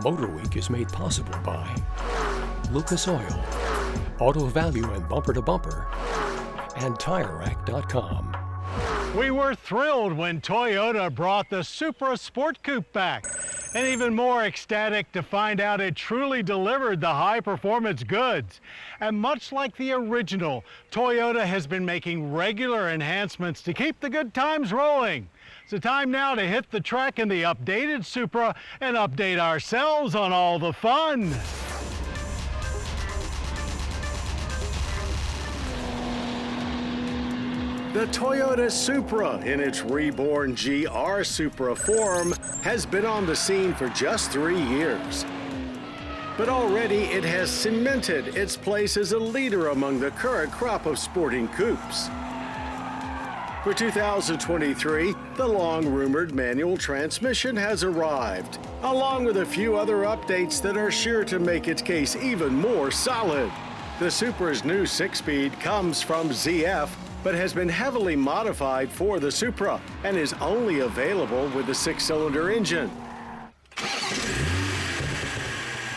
MotorWeek is made possible by Lucas Oil, Auto Value and Bumper to Bumper, and TireRack.com. We were thrilled when Toyota brought the Supra Sport Coupe back, and even more ecstatic to find out it truly delivered the high-performance goods. And much like the original, Toyota has been making regular enhancements to keep the good times rolling. So time now to hit the track in the updated Supra and update ourselves on all the fun. The Toyota Supra, in its reborn GR Supra form, has been on the scene for just 3 years. But already it has cemented its place as a leader among the current crop of sporting coupes. For 2023, the long-rumored manual transmission has arrived, along with a few other updates that are sure to make its case even more solid. The Supra's new 6-speed comes from ZF, but has been heavily modified for the Supra and is only available with the 6-cylinder engine.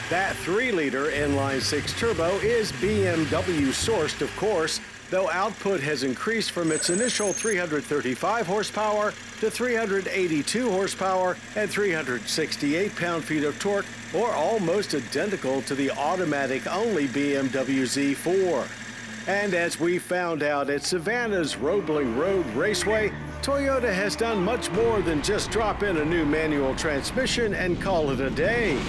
That 3-liter inline-6 turbo is BMW sourced, of course, though output has increased from its initial 335 horsepower to 382 horsepower and 368 pound-feet of torque, or almost identical to the automatic-only BMW Z4. And as we found out at Savannah's Roebling Road Raceway, Toyota has done much more than just drop in a new manual transmission and call it a day.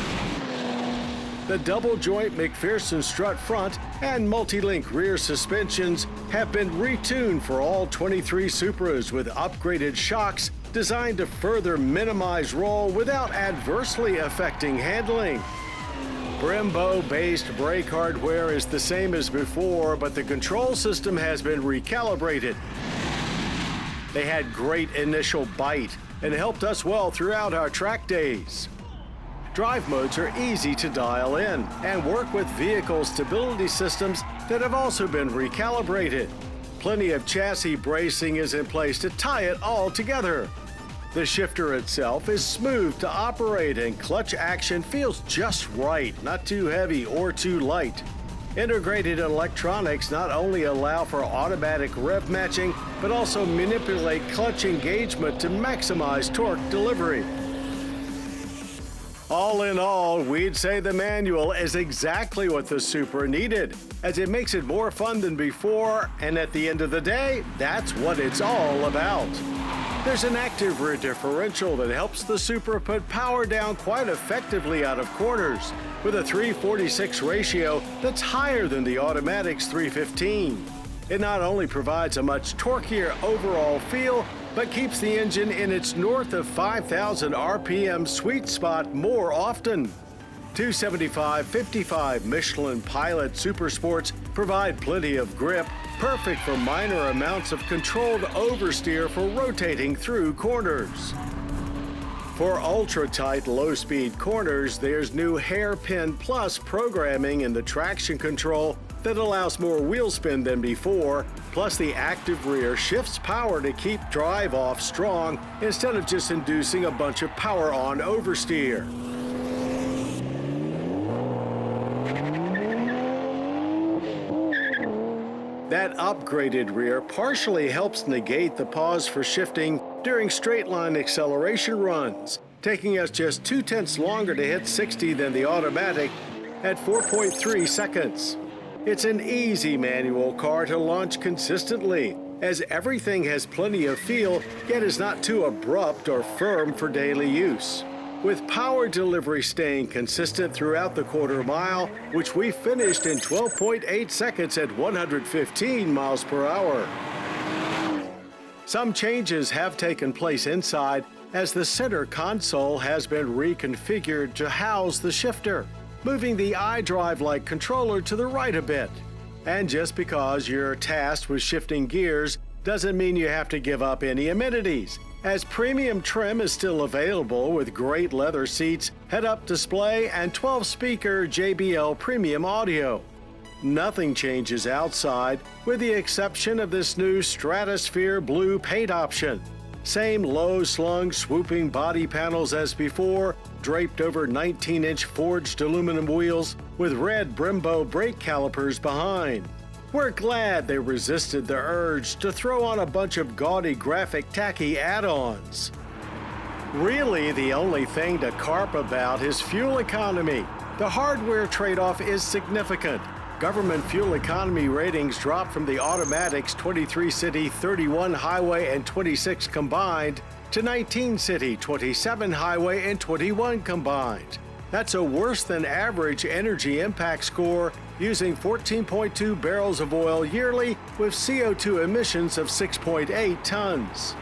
The double-joint McPherson strut front and multi-link rear suspensions have been retuned for all 23 Supras with upgraded shocks designed to further minimize roll without adversely affecting handling. Brembo-based brake hardware is the same as before, but the control system has been recalibrated. They had great initial bite and helped us well throughout our track days. Drive modes are easy to dial in and work with vehicle stability systems that have also been recalibrated. Plenty of chassis bracing is in place to tie it all together. The shifter itself is smooth to operate and clutch action feels just right, not too heavy or too light. Integrated electronics not only allow for automatic rev matching, but also manipulate clutch engagement to maximize torque delivery. All in all, we'd say the manual is exactly what the Supra needed, as it makes it more fun than before, and at the end of the day, that's what it's all about. There's an active rear differential that helps the Supra put power down quite effectively out of corners, with a 3:46 ratio that's higher than the automatic's 3:15. It not only provides a much torquier overall feel, but keeps the engine in its north of 5,000 RPM sweet spot more often. 275/55 Michelin Pilot Super Sports provide plenty of grip, perfect for minor amounts of controlled oversteer for rotating through corners. For ultra-tight low-speed corners, there's new Hairpin Plus programming in the traction control that allows more wheel spin than before, plus the active rear shifts power to keep drive off strong instead of just inducing a bunch of power on oversteer. That upgraded rear partially helps negate the pause for shifting during straight-line acceleration runs, taking us just 0.2 longer to hit 60 than the automatic at 4.3 seconds. It's an easy manual car to launch consistently, as everything has plenty of feel, yet is not too abrupt or firm for daily use. With power delivery staying consistent throughout the quarter mile, which we finished in 12.8 seconds at 115 miles per hour. Some changes have taken place inside, as the center console has been reconfigured to house the shifter, moving the iDrive-like controller to the right a bit. And just because you're tasked with shifting gears doesn't mean you have to give up any amenities, as premium trim is still available with great leather seats, head-up display, and 12-speaker JBL premium audio. Nothing changes outside, with the exception of this new Stratosphere blue paint option. Same low-slung swooping body panels as before, draped over 19-inch forged aluminum wheels with red Brembo brake calipers behind. We're glad they resisted the urge to throw on a bunch of gaudy graphic tacky add-ons. Really, the only thing to carp about is fuel economy. The hardware trade-off is significant. Government fuel economy ratings dropped from the automatic's 23 city, 31 highway, and 26 combined to 19 city, 27 highway, and 21 combined. That's a worse than average energy impact score using 14.2 barrels of oil yearly with CO2 emissions of 6.8 tons.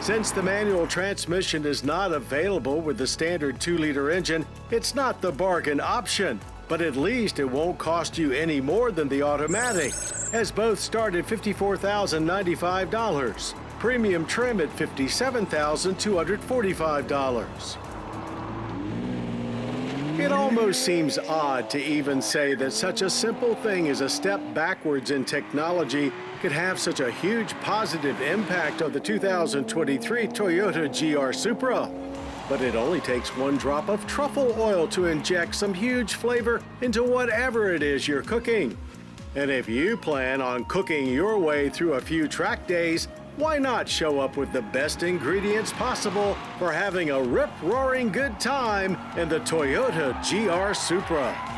Since the manual transmission is not available with the standard 2-liter engine, it's not the bargain option. But at least it won't cost you any more than the automatic, as both start at $54,095, premium trim at $57,245. It almost seems odd to even say that such a simple thing as a step backwards in technology could have such a huge positive impact on the 2023 Toyota GR Supra. But it only takes one drop of truffle oil to inject some huge flavor into whatever it is you're cooking. And if you plan on cooking your way through a few track days, why not show up with the best ingredients possible for having a rip-roaring good time in the Toyota GR Supra?